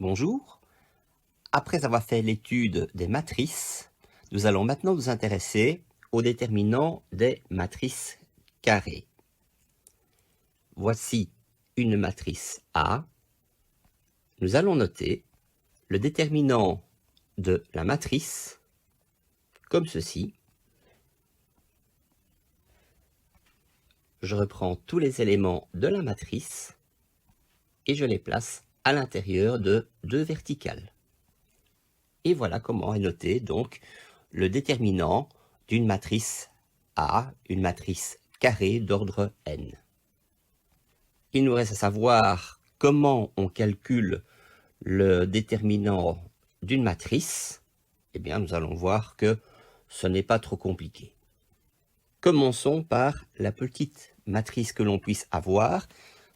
Bonjour. Après avoir fait l'étude des matrices, nous allons maintenant nous intéresser aux déterminants des matrices carrées. Voici une matrice A. Nous allons noter le déterminant de la matrice comme ceci. Je reprends tous les éléments de la matrice et je les place à l'intérieur de deux verticales. Et voilà comment est noté donc le déterminant d'une matrice A, une matrice carrée d'ordre n. Il nous reste à savoir comment on calcule le déterminant d'une matrice. Eh bien, nous allons voir que ce n'est pas trop compliqué. Commençons par la petite matrice que l'on puisse avoir.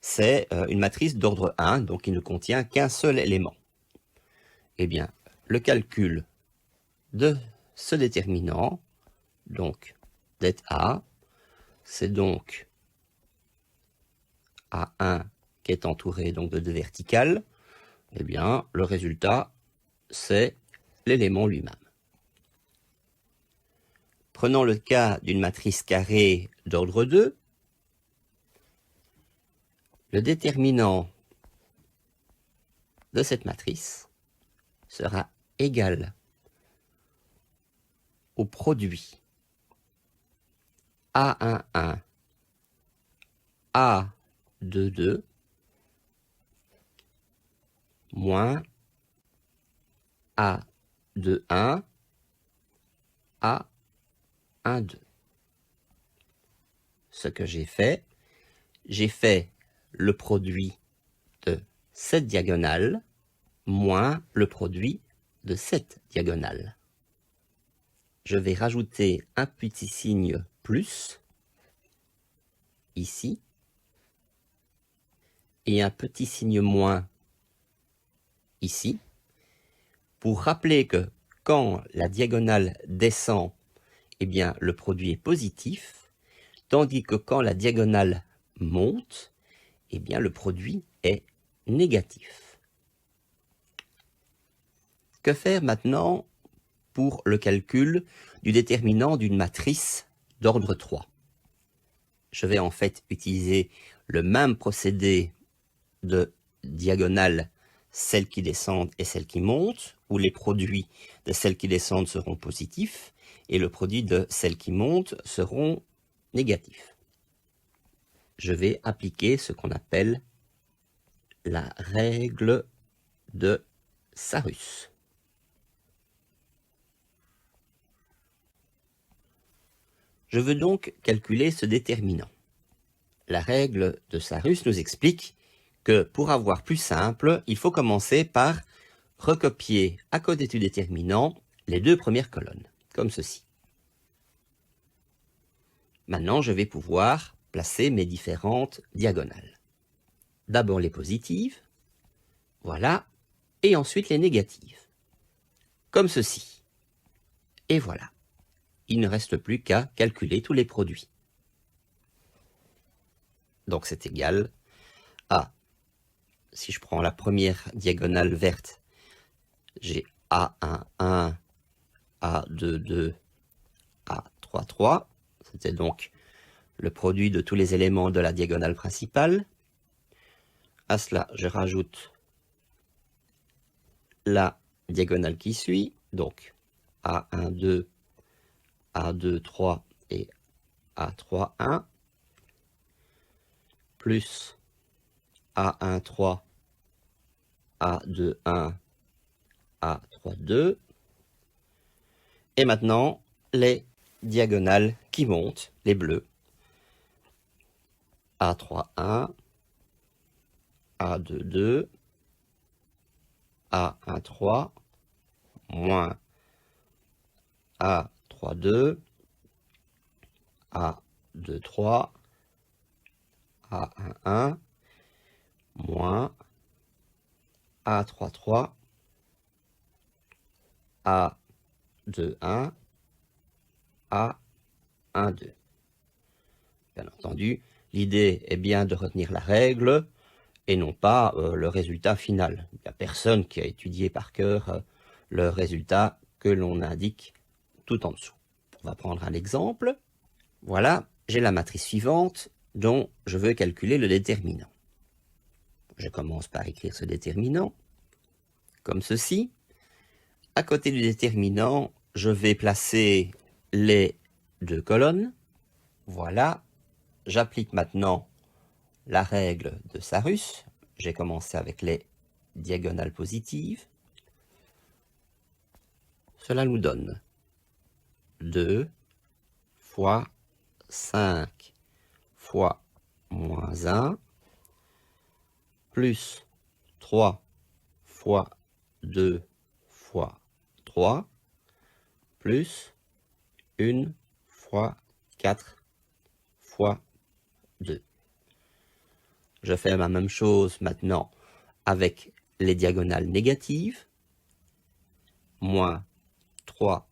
C'est une matrice d'ordre 1, donc qui ne contient qu'un seul élément. Eh bien, le calcul de ce déterminant, donc det A, c'est donc A1 qui est entouré donc de deux verticales. Eh bien, le résultat, c'est l'élément lui-même. Prenons le cas d'une matrice carrée d'ordre 2. Le déterminant de cette matrice sera égal au produit A11, A22 moins A21, A12. Ce que j'ai fait le produit de cette diagonale moins le produit de cette diagonale. Je vais rajouter un petit signe plus ici et un petit signe moins ici pour rappeler que quand la diagonale descend, eh bien le produit est positif, tandis que quand la diagonale monte, eh bien le produit est négatif. Que faire maintenant pour le calcul du déterminant d'une matrice d'ordre 3? Je vais en fait utiliser le même procédé de diagonale, celles qui descendent et celles qui montent, où les produits de celles qui descendent seront positifs et le produit de celles qui montent seront négatifs. Je vais appliquer ce qu'on appelle la règle de Sarus. Je veux donc calculer ce déterminant. La règle de Sarus nous explique que pour avoir plus simple, il faut commencer par recopier à côté du déterminant les deux premières colonnes, comme ceci. Maintenant, je vais pouvoir placer mes différentes diagonales. D'abord les positives, voilà, et ensuite les négatives, comme ceci. Et voilà. Il ne reste plus qu'à calculer tous les produits. Donc c'est égal à, si je prends la première diagonale verte, j'ai A11, A22, A33. C'était donc le produit de tous les éléments de la diagonale principale. À cela, je rajoute la diagonale qui suit, donc A12, A23 et A31, plus A13, A21, A32, et maintenant les diagonales qui montent, les bleus, A31, A22, A13, moins A32, A23, A11, moins A33, A21, A12. Bien entendu, l'idée est bien de retenir la règle et non pas le résultat final. Il n'y a personne qui a étudié par cœur le résultat que l'on indique tout en dessous. On va prendre un exemple. Voilà, j'ai la matrice suivante dont je veux calculer le déterminant. Je commence par écrire ce déterminant, comme ceci. À côté du déterminant, je vais placer les deux colonnes. Voilà, j'applique maintenant la règle de Sarus. J'ai commencé avec les diagonales positives. Cela nous donne 2 fois 5 fois moins 1 plus 3 fois 2 fois 3 plus 1 fois 4 fois 2. Je fais la même chose maintenant avec les diagonales négatives. Moins 3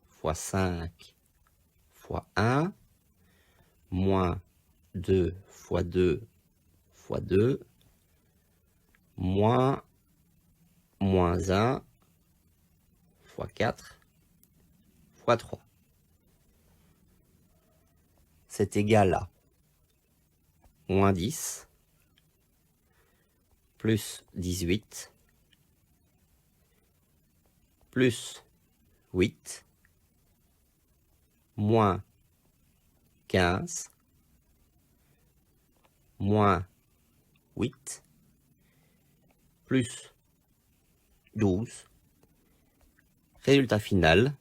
fois 5 fois 1, moins 2 fois 2 fois 2, moins 1 fois 4 fois 3. C'est égal à moins 10 plus 18 plus 8 moins 15 moins 8 plus 12. Résultat final,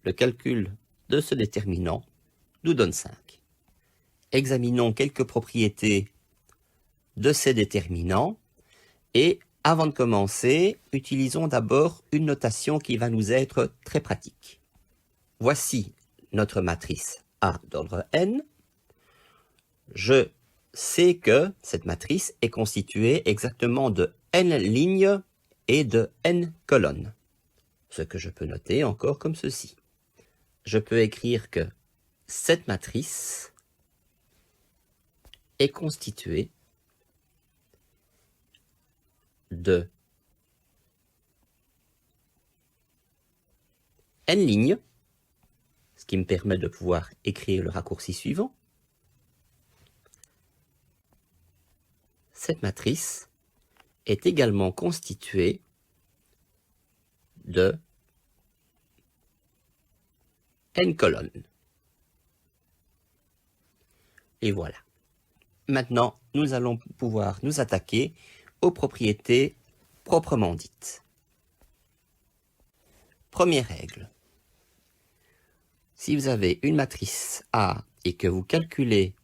le calcul de ce déterminant nous donne 5. Examinons quelques propriétés de ces déterminants et avant de commencer, utilisons d'abord une notation qui va nous être très pratique. Voici notre matrice A d'ordre n. Je sais que cette matrice est constituée exactement de n lignes et de n colonnes. Ce que je peux noter encore comme ceci. Je peux écrire que cette matrice est constituée de n lignes, ce qui me permet de pouvoir écrire le raccourci suivant. Cette matrice est également constituée de n colonnes. Et voilà. Maintenant, nous allons pouvoir nous attaquer aux propriétés proprement dites. Première règle. Si vous avez une matrice A et que vous calculez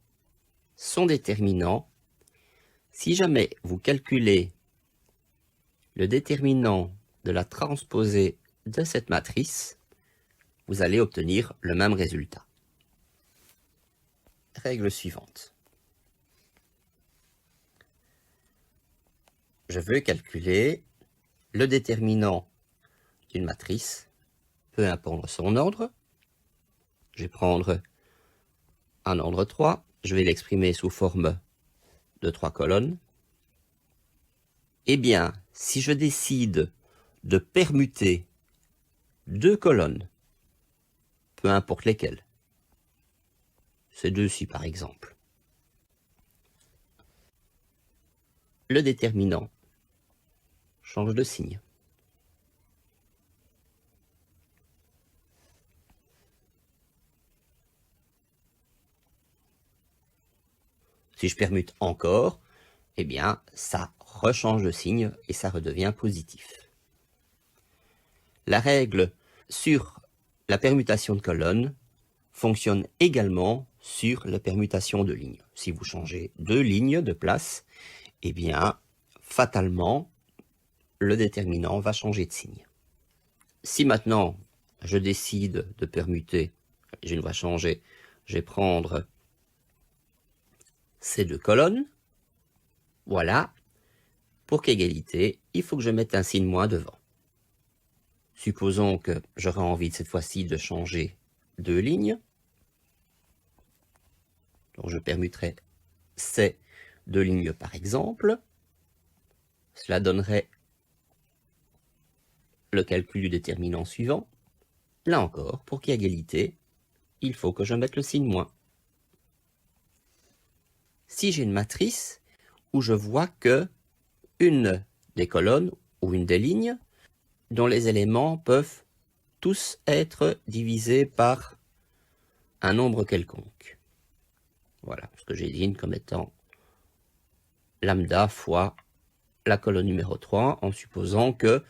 son déterminant, si jamais vous calculez le déterminant de la transposée de cette matrice, vous allez obtenir le même résultat. Règle suivante. Je veux calculer le déterminant d'une matrice, peu importe son ordre. Je vais prendre un ordre 3, je vais l'exprimer sous forme de 3 colonnes. Eh bien, si je décide de permuter 2 colonnes, peu importe lesquelles, ces deux-ci par exemple, le déterminant change de signe. Si je permute encore, eh bien, ça rechange de signe et ça redevient positif. La règle sur la permutation de colonnes fonctionne également sur la permutation de lignes. Si vous changez 2 lignes de place, eh bien, fatalement, le déterminant va changer de signe. Si maintenant, je décide de permuter, je ne vais changer, je vais prendre ces 2 colonnes. Voilà. Pour qu'égalité, il faut que je mette un signe moins devant. Supposons que j'aurai envie cette fois-ci de changer 2 lignes. Donc je permuterai ces 2 lignes par exemple. Cela donnerait le calcul du déterminant suivant. Là encore, pour qu'il y ait égalité, il faut que je mette le signe moins. Si j'ai une matrice où je vois que une des colonnes ou une des lignes dont les éléments peuvent tous être divisés par un nombre quelconque. Voilà ce que j'ai comme étant lambda fois la colonne numéro 3, en supposant que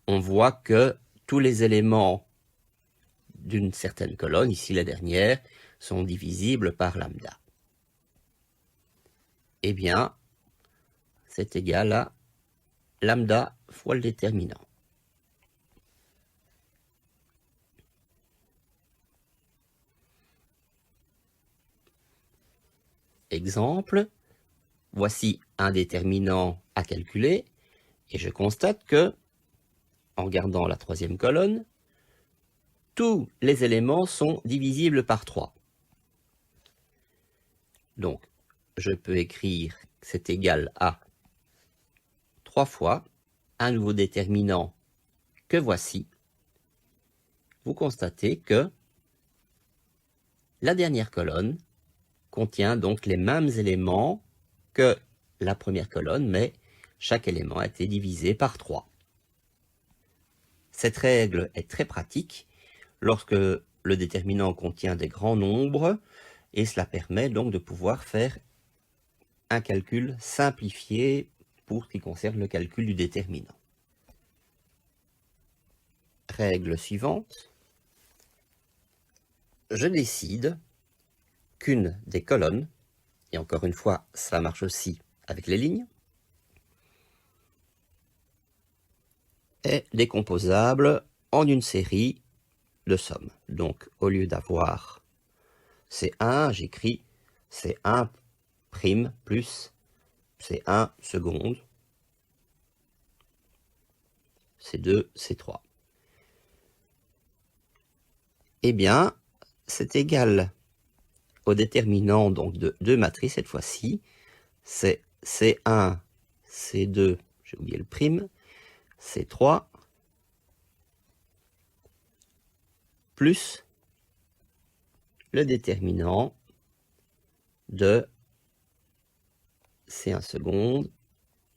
on voit que tous les éléments d'une certaine colonne, ici la dernière, sont divisibles par lambda. Eh bien, c'est égal à lambda fois le déterminant. Exemple, voici un déterminant à calculer, et je constate que, en regardant la troisième colonne, tous les éléments sont divisibles par 3. Donc, je peux écrire que c'est égal à 3 fois un nouveau déterminant que voici. Vous constatez que la dernière colonne contient donc les mêmes éléments que la première colonne, mais chaque élément a été divisé par 3. Cette règle est très pratique lorsque le déterminant contient des grands nombres, et cela permet donc de pouvoir faire un calcul simplifié pour ce qui concerne le calcul du déterminant. Règle suivante. Je décide qu'une des colonnes, et encore une fois, ça marche aussi avec les lignes, est décomposable en une série de sommes. Donc, au lieu d'avoir C1, j'écris C1' plus C1 seconde, C2, C3. Eh bien, c'est égal au déterminant donc de deux matrices cette fois-ci. C'est C1, C2, j'ai oublié le prime, C3, plus le déterminant de C1 seconde,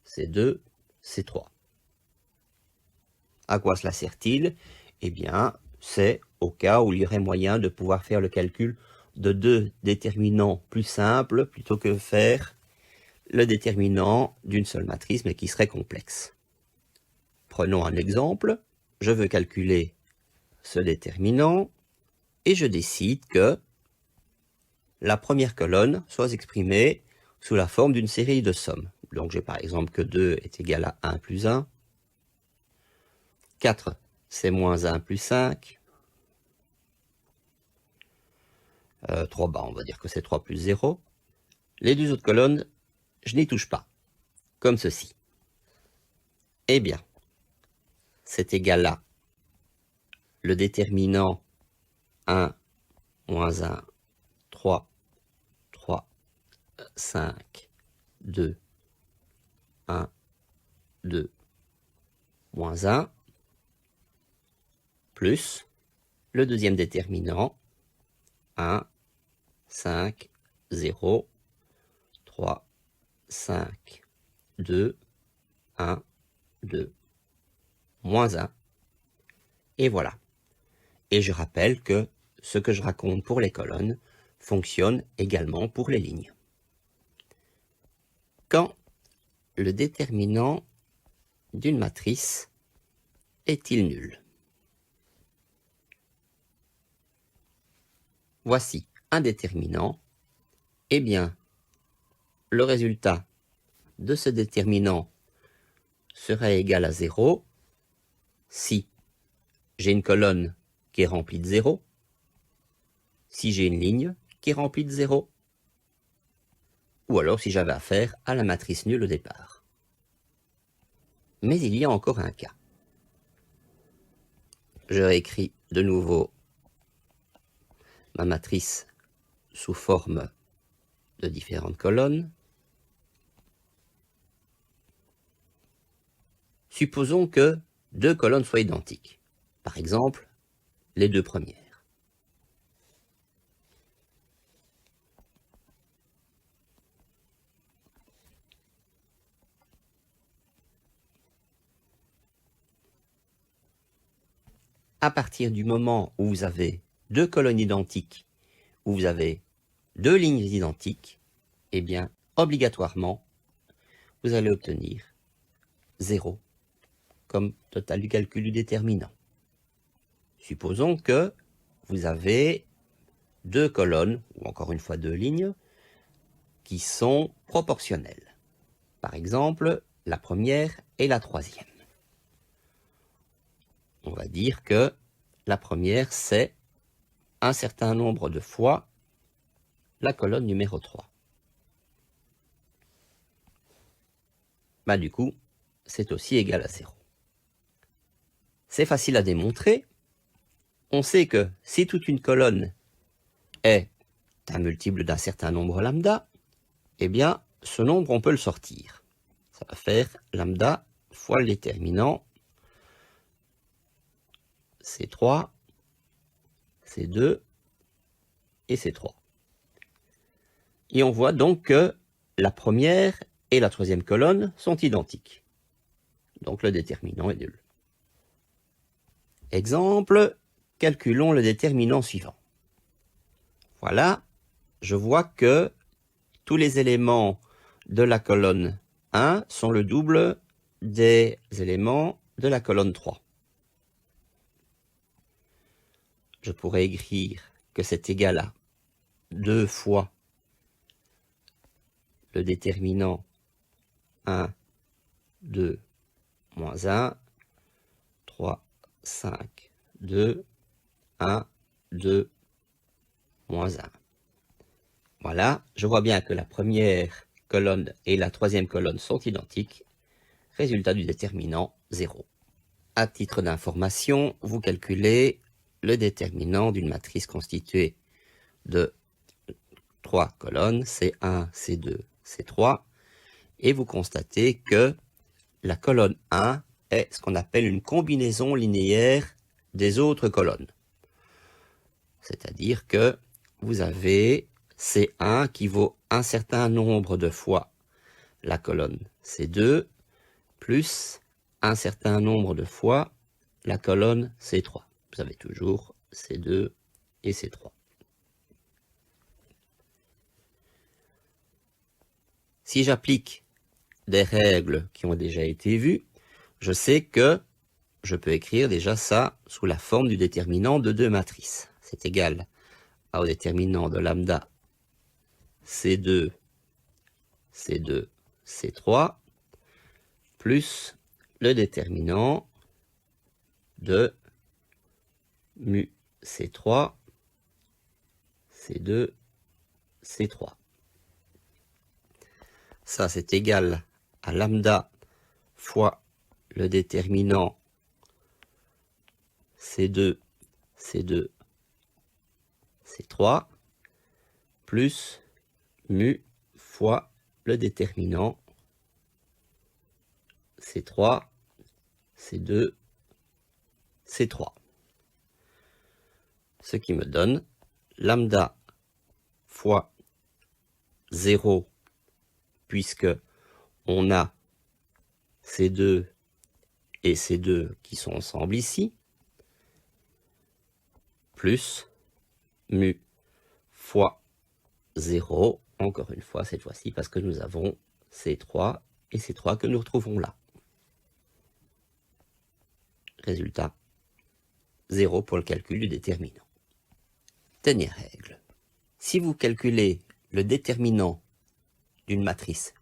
C2, C3. À quoi cela sert-il? Eh bien, c'est au cas où il y aurait moyen de pouvoir faire le calcul de deux déterminants plus simples plutôt que faire le déterminant d'une seule matrice mais qui serait complexe. Prenons un exemple. Je veux calculer ce déterminant et je décide que la première colonne soit exprimée sous la forme d'une série de sommes. Donc j'ai par exemple que 2 est égal à 1 plus 1, 4 c'est moins 1 plus 5, 3, on va dire que c'est 3 plus 0. Les deux autres colonnes, je n'y touche pas, comme ceci. Eh bien, c'est égal à le déterminant 1, moins 1, 3, 3, 5, 2, 1, 2, moins 1, plus le deuxième déterminant 1, 5, 0, 3, 5, 2, 1, 2, moins 1. Et voilà. Et je rappelle que ce que je raconte pour les colonnes fonctionne également pour les lignes. Quand le déterminant d'une matrice est-il nul? Voici un déterminant. Eh bien, le résultat de ce déterminant serait égal à 0 si j'ai une colonne qui est remplie de 0, si j'ai une ligne qui est remplie de 0, ou alors si j'avais affaire à la matrice nulle au départ. Mais il y a encore un cas. Je réécris de nouveau ma matrice sous forme de différentes colonnes. Supposons que deux colonnes soient identiques. Par exemple, les deux premières. À partir du moment où vous avez deux colonnes identiques, où vous avez deux lignes identiques, eh bien, obligatoirement, vous allez obtenir 0 comme total du calcul du déterminant. Supposons que vous avez deux colonnes, ou encore une fois deux lignes, qui sont proportionnelles. Par exemple, la première et la troisième. On va dire que la première, c'est un certain nombre de fois la colonne numéro 3. Bah, du coup, c'est aussi égal à 0. C'est facile à démontrer. On sait que si toute une colonne est un multiple d'un certain nombre lambda, eh bien, ce nombre, on peut le sortir. Ça va faire lambda fois le déterminant C3, C2 et C3. Et on voit donc que la première et la troisième colonne sont identiques. Donc le déterminant est nul. Exemple, calculons le déterminant suivant. Voilà, je vois que tous les éléments de la colonne 1 sont le double des éléments de la colonne 3. Je pourrais écrire que c'est égal à 2 fois le déterminant 1, 2, moins 1, 3, 5, 2, 1, 2, moins 1. Voilà, je vois bien que la première colonne et la troisième colonne sont identiques. Résultat du déterminant 0. À titre d'information, vous calculez le déterminant d'une matrice constituée de 3 colonnes, C1, C2, C3, et vous constatez que la colonne 1 est ce qu'on appelle une combinaison linéaire des autres colonnes. C'est-à-dire que vous avez C1 qui vaut un certain nombre de fois la colonne C2 plus un certain nombre de fois la colonne C3. Vous avez toujours C2 et C3. Si j'applique des règles qui ont déjà été vues, je sais que je peux écrire déjà ça sous la forme du déterminant de deux matrices. C'est égal au déterminant de lambda C2, C2, C3, plus le déterminant de mu C3, C2, C3. Ça, c'est égal à lambda fois le déterminant C2, C2, C3, plus mu fois le déterminant C3, C2, C3. Ce qui me donne lambda fois 0, puisque on a C2 et C2 qui sont ensemble ici, plus mu fois 0, encore une fois cette fois-ci, parce que nous avons C3 et C3 que nous retrouvons là. Résultat, 0 pour le calcul du déterminant. Dernière règle. Si vous calculez le déterminant d'une matrice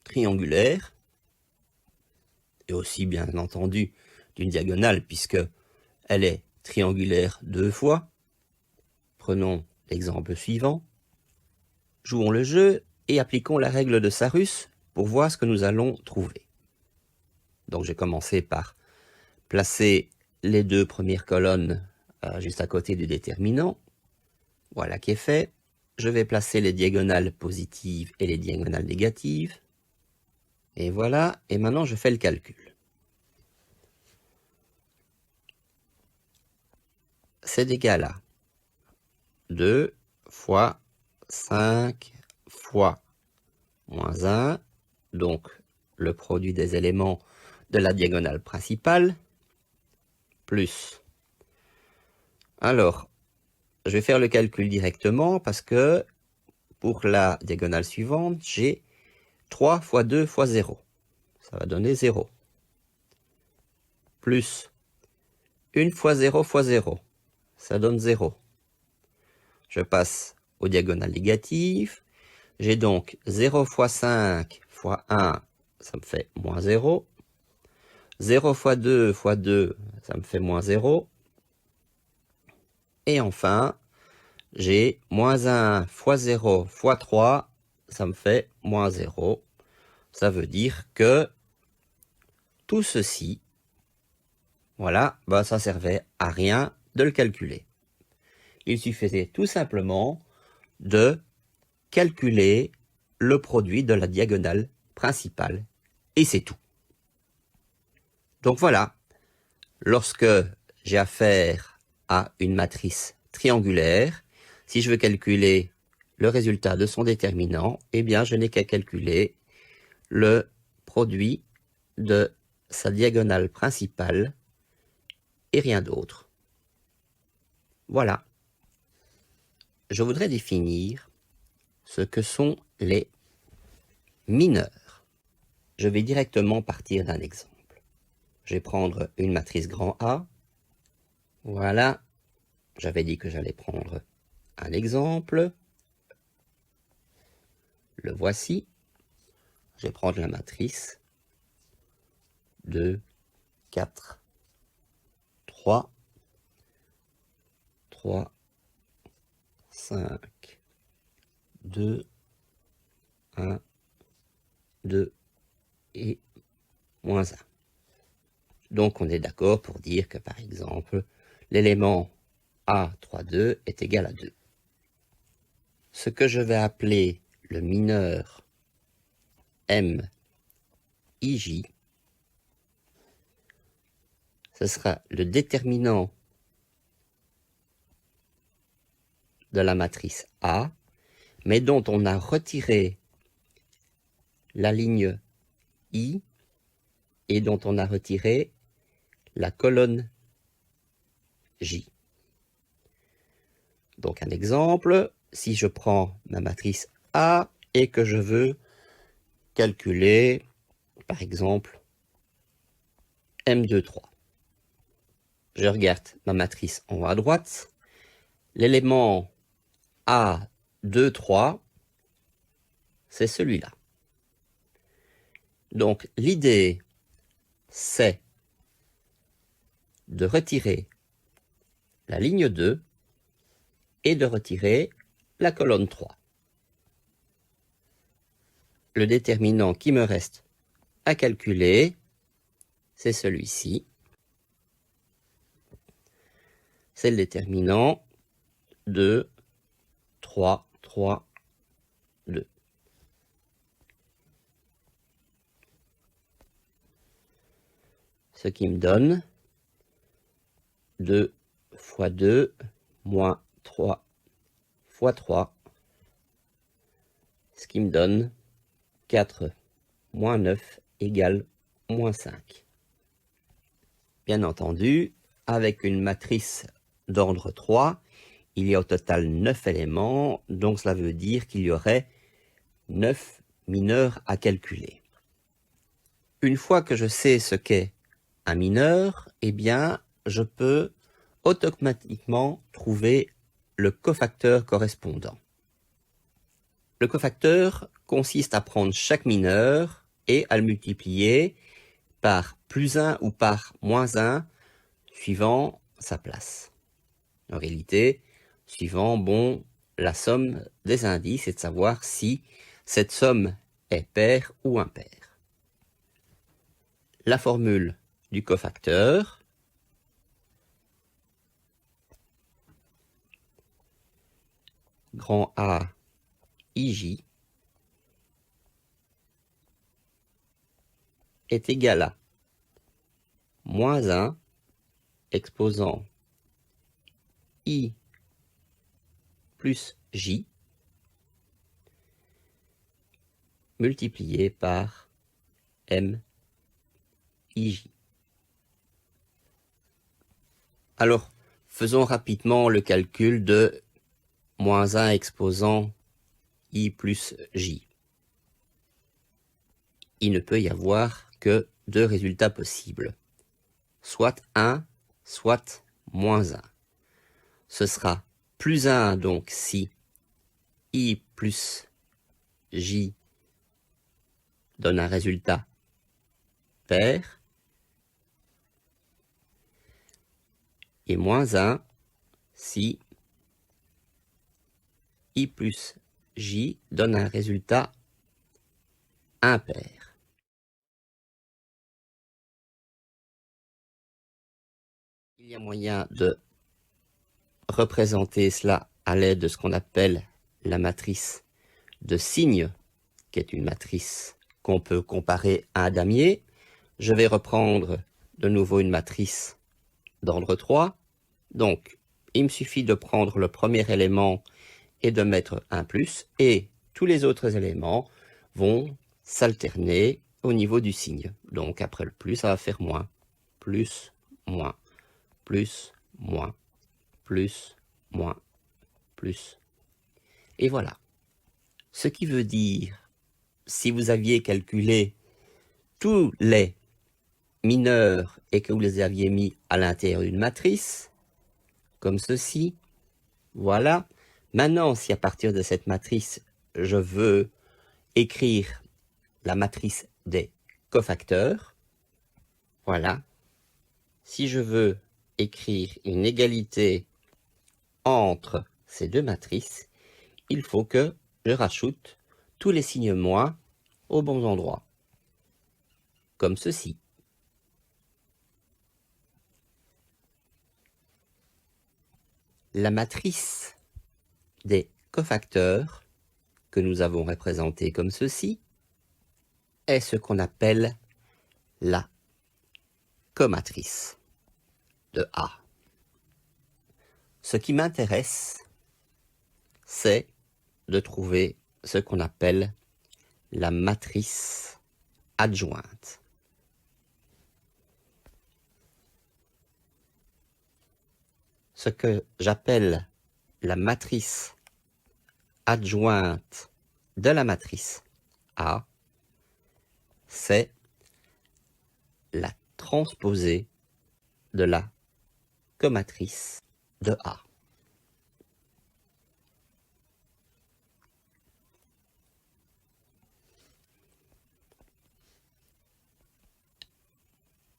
triangulaire, et aussi bien entendu d'une diagonale, puisque elle est triangulaire deux fois, prenons l'exemple suivant, jouons le jeu et appliquons la règle de Sarus pour voir ce que nous allons trouver. Donc j'ai commencé par placer les deux premières colonnes juste à côté du déterminant. Voilà qui est fait. Je vais placer les diagonales positives et les diagonales négatives. Et voilà, et maintenant je fais le calcul. c'est égal à 2 fois 5 fois moins 1, donc le produit des éléments de la diagonale principale, plus. Alors, je vais faire le calcul directement parce que pour la diagonale suivante, j'ai 3 fois 2 fois 0. Ça va donner 0. Plus 1 fois 0 fois 0. Ça donne 0. Je passe aux diagonales négatives. J'ai donc 0 fois 5 fois 1, ça me fait moins 0. 0 fois 2 fois 2, ça me fait moins 0. Et enfin, j'ai moins 1 fois 0 fois 3, ça me fait moins 0. Ça veut dire que tout ceci, voilà, bah ça servait à rien de le calculer. Il suffisait tout simplement de calculer le produit de la diagonale principale. Et c'est tout. Donc voilà, lorsque j'ai affaire à une matrice triangulaire, si je veux calculer le résultat de son déterminant, eh bien je n'ai qu'à calculer le produit de sa diagonale principale et rien d'autre. Voilà. Je voudrais définir ce que sont les mineurs. Je vais directement partir d'un exemple. Je vais prendre une matrice grand A. Voilà. J'avais dit que j'allais prendre un exemple. Le voici. Je vais prendre la matrice 2, 4, 3, 3, 5, 2, 1, 2 et moins 1. Donc on est d'accord pour dire que par exemple, l'élément A32 est égal à 2. Ce que je vais appeler le mineur MIJ, ce sera le déterminant de la matrice A, mais dont on a retiré la ligne I et dont on a retiré la colonne J. Donc un exemple, si je prends ma matrice A et que je veux calculer, par exemple, M23. Je regarde ma matrice en haut à droite. L'élément A23, c'est celui-là. Donc l'idée, c'est de retirer la ligne 2 et de retirer la colonne 3. Le déterminant qui me reste à calculer, c'est celui-ci. C'est le déterminant 2, 3, 3, 2. Ce qui me donne 2 fois 2 moins 3 fois 3, ce qui me donne 4 moins 9 égale moins 5. Bien entendu, avec une matrice d'ordre 3, il y a au total 9 éléments, donc cela veut dire qu'il y aurait 9 mineurs à calculer. Une fois que je sais ce qu'est un mineur, eh bien, je peux automatiquement trouver le cofacteur correspondant. Le cofacteur consiste à prendre chaque mineur et à le multiplier par plus 1 ou par moins 1, suivant sa place. En réalité, suivant la somme des indices et de savoir si cette somme est paire ou impaire. La formule du cofacteur grand A IJ est égal à moins 1 exposant I plus J multiplié par M IJ. Alors, faisons rapidement le calcul de moins 1 exposant I plus J. Il ne peut y avoir que deux résultats possibles, soit 1, soit moins 1. Ce sera plus 1 donc si I plus J donne un résultat pair, et moins 1 si I plus J donne un résultat impair. Il y a moyen de représenter cela à l'aide de ce qu'on appelle la matrice de signes, qui est une matrice qu'on peut comparer à un damier. Je vais reprendre de nouveau une matrice d'ordre 3. Donc, il me suffit de prendre le premier élément et de mettre un plus, et tous les autres éléments vont s'alterner au niveau du signe. Donc, après le plus, ça va faire moins, plus, moins, plus, moins, plus, moins, plus. Et voilà. Ce qui veut dire, si vous aviez calculé tous les mineurs et que vous les aviez mis à l'intérieur d'une matrice, comme ceci, voilà. Maintenant, si à partir de cette matrice, je veux écrire la matrice des cofacteurs, voilà. Si je veux écrire une égalité entre ces deux matrices, il faut que je rajoute tous les signes moins aux bons endroits, comme ceci. La matrice des cofacteurs, que nous avons représentée comme ceci, est ce qu'on appelle la comatrice de A. Ce qui m'intéresse, c'est de trouver ce qu'on appelle la matrice adjointe. Ce que j'appelle la matrice adjointe de la matrice A, c'est la transposée de la comatrice de A.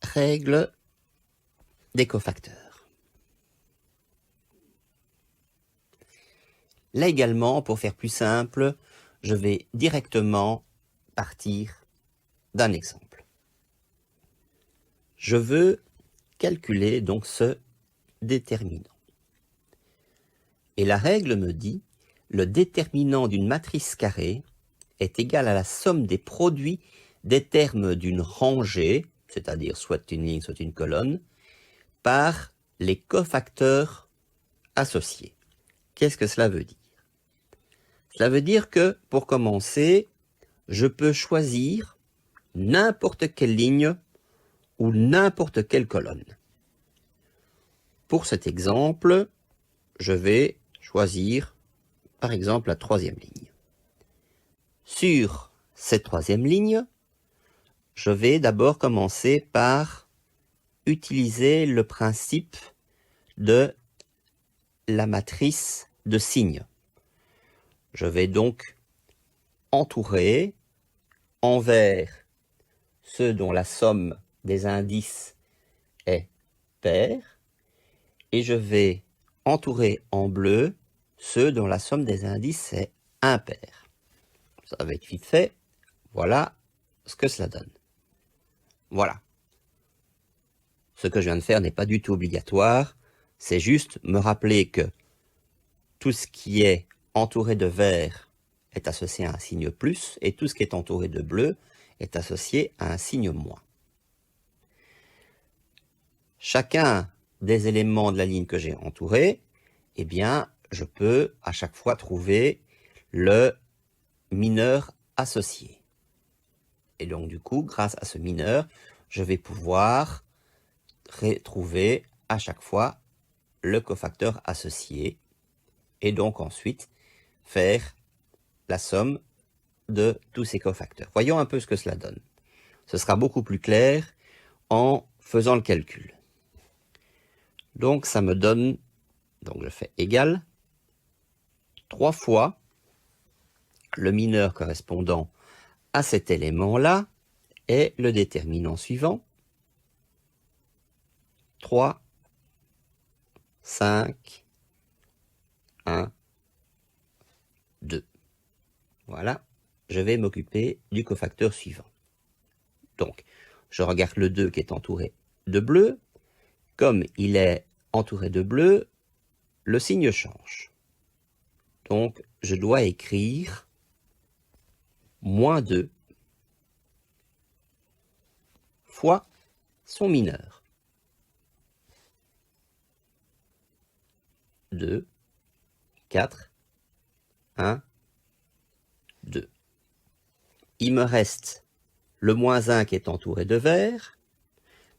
Règle des cofacteurs. Là également, pour faire plus simple, je vais directement partir d'un exemple. Je veux calculer donc ce déterminant. Et la règle me dit, le déterminant d'une matrice carrée est égal à la somme des produits des termes d'une rangée, c'est-à-dire soit une ligne, soit une colonne, par les cofacteurs associés. Qu'est-ce que cela veut dire? Cela veut dire que, pour commencer, je peux choisir n'importe quelle ligne ou n'importe quelle colonne. Pour cet exemple, je vais choisir, par exemple, la troisième ligne. Sur cette troisième ligne, je vais d'abord commencer par utiliser le principe de la matrice de signes. Je vais donc entourer en vert ceux dont la somme des indices est paire, et je vais entourer en bleu ceux dont la somme des indices est impaire. Ça va être vite fait. Voilà ce que cela donne. Voilà. Ce que je viens de faire n'est pas du tout obligatoire. C'est juste me rappeler que tout ce qui est entouré de vert est associé à un signe plus, et tout ce qui est entouré de bleu est associé à un signe moins. Chacun des éléments de la ligne que j'ai entourée eh bien, je peux à chaque fois trouver le mineur associé. Et donc, du coup, grâce à ce mineur, je vais pouvoir retrouver à chaque fois le cofacteur associé et donc ensuite faire la somme de tous ces cofacteurs. Voyons un peu ce que cela donne. Ce sera beaucoup plus clair en faisant le calcul. Donc, ça me donne, donc je fais égal, 3 fois le mineur correspondant à cet élément-là est le déterminant suivant. 3, 5, 1, 2. Voilà, je vais m'occuper du cofacteur suivant. Donc, je regarde le 2 qui est entouré de bleu. Comme il est entouré de bleu, le signe change. Donc, je dois écrire moins 2 fois son mineur. 2, 4, 1, 2. Il me reste le moins 1 qui est entouré de vert.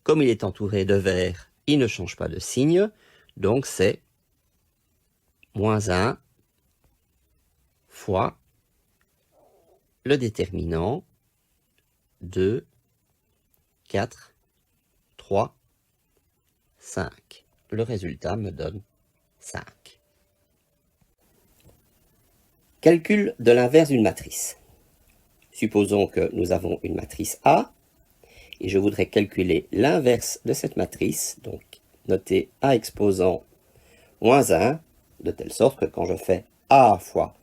Comme il est entouré de vert, il ne change pas de signe. Donc, c'est moins 1 fois le déterminant 2, 4, 3, 5. Le résultat me donne 5. Calcul de l'inverse d'une matrice. Supposons que nous avons une matrice A et je voudrais calculer l'inverse de cette matrice, donc noter A exposant moins 1, de telle sorte que quand je fais A fois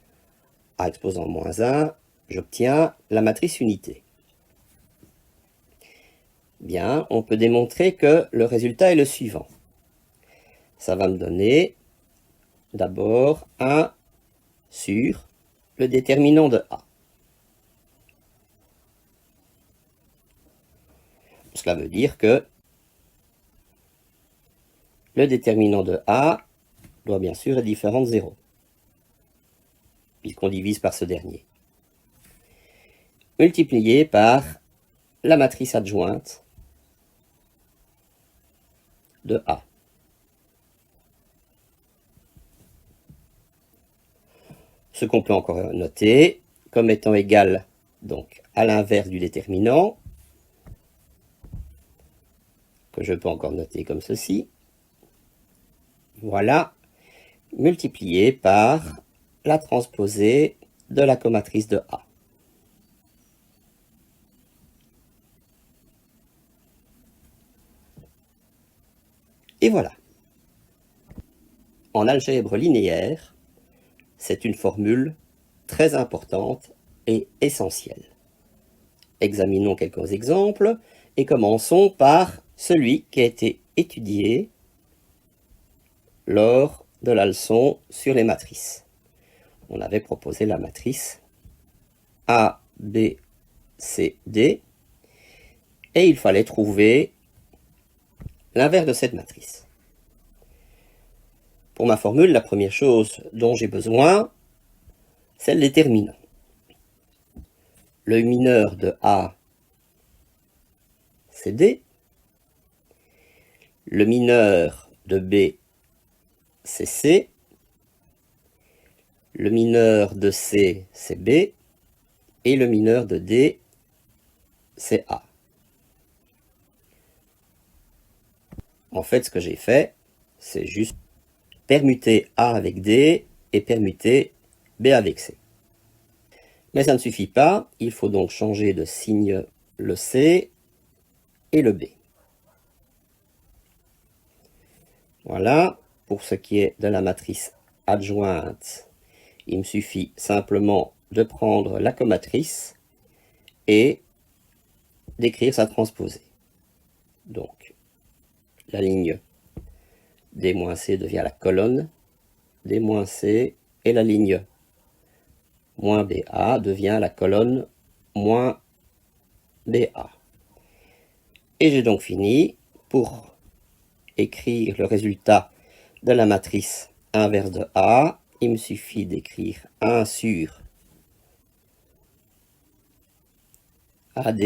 A exposant moins 1, j'obtiens la matrice unité. Bien, on peut démontrer que le résultat est le suivant. Ça va me donner d'abord 1 sur le déterminant de A. Cela veut dire que le déterminant de A doit bien sûr être différent de 0, puisqu'on divise par ce dernier. Multiplié par la matrice adjointe de A. Ce qu'on peut encore noter comme étant égal donc à l'inverse du déterminant, que je peux encore noter comme ceci. Voilà, multiplié par la transposée de la comatrice de A. Et voilà. En algèbre linéaire, c'est une formule très importante et essentielle. Examinons quelques exemples et commençons par celui qui a été étudié lors de la leçon sur les matrices. On avait proposé la matrice A, B, C, D et il fallait trouver l'inverse de cette matrice. Pour ma formule, la première chose dont j'ai besoin, c'est le déterminant. Le mineur de A, c'est D. Le mineur de B, c'est C. Le mineur de C, c'est B. Et le mineur de D, c'est A. En fait, ce que j'ai fait, c'est juste permuter A avec D et permuter B avec C. Mais ça ne suffit pas, il faut donc changer de signe le C et le B. Voilà, pour ce qui est de la matrice adjointe, il me suffit simplement de prendre la comatrice et d'écrire sa transposée. Donc, la ligne D-C devient la colonne D-C et la ligne moins BA devient la colonne moins BA. Et j'ai donc fini pour écrire le résultat de la matrice inverse de A, il me suffit d'écrire 1 sur AD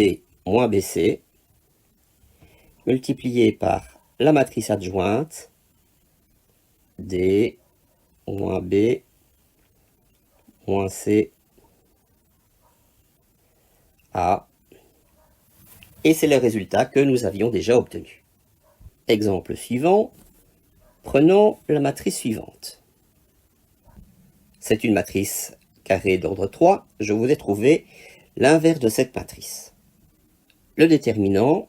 moins BC, multiplié par la matrice adjointe, D moins B moins C A. Et c'est le résultat que nous avions déjà obtenu. Exemple suivant, prenons la matrice suivante. C'est une matrice carrée d'ordre 3. Je vous ai trouvé l'inverse de cette matrice. Le déterminant,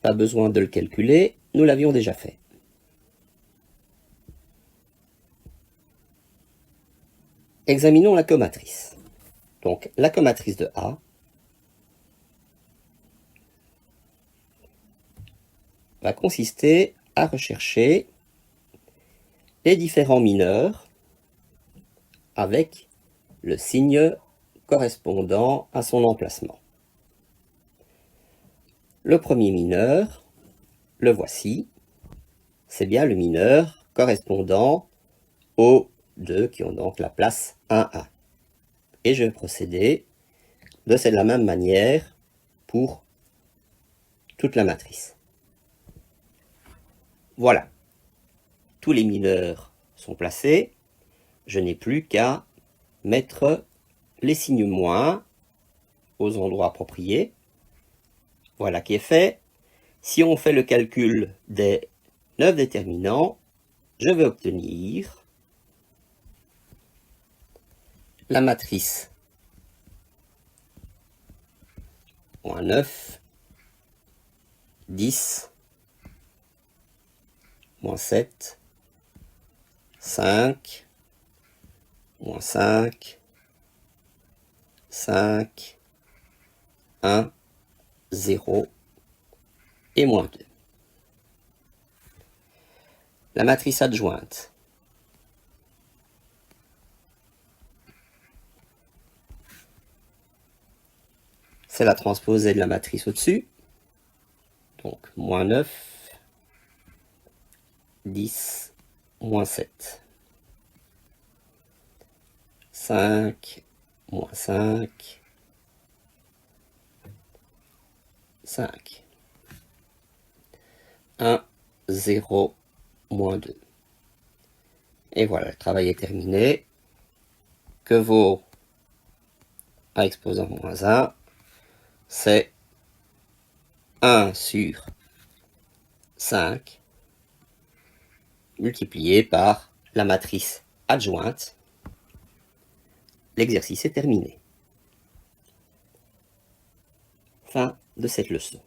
pas besoin de le calculer, nous l'avions déjà fait. Examinons la comatrice. Donc la comatrice de A va consister à rechercher les différents mineurs avec le signe correspondant à son emplacement. Le premier mineur, le voici, c'est bien le mineur correspondant aux deux qui ont donc la place 1A. Et je vais procéder de la même manière pour toute la matrice. Voilà, tous les mineurs sont placés, je n'ai plus qu'à mettre les signes moins aux endroits appropriés. Voilà qui est fait. Si on fait le calcul des 9 déterminants, je vais obtenir la matrice moins 9, 10, moins 7, 5, moins 5, 5, 1, 0 et moins 2. La matrice adjointe. C'est la transposée de la matrice au-dessus. Donc, moins 9, 10, moins 7. 5, moins 5, 5. 1, 0, moins 2. Et voilà, le travail est terminé. Que vaut A exposant moins 1? C'est 1 sur 5 multiplié par la matrice adjointe. L'exercice est terminé. Fin de cette leçon.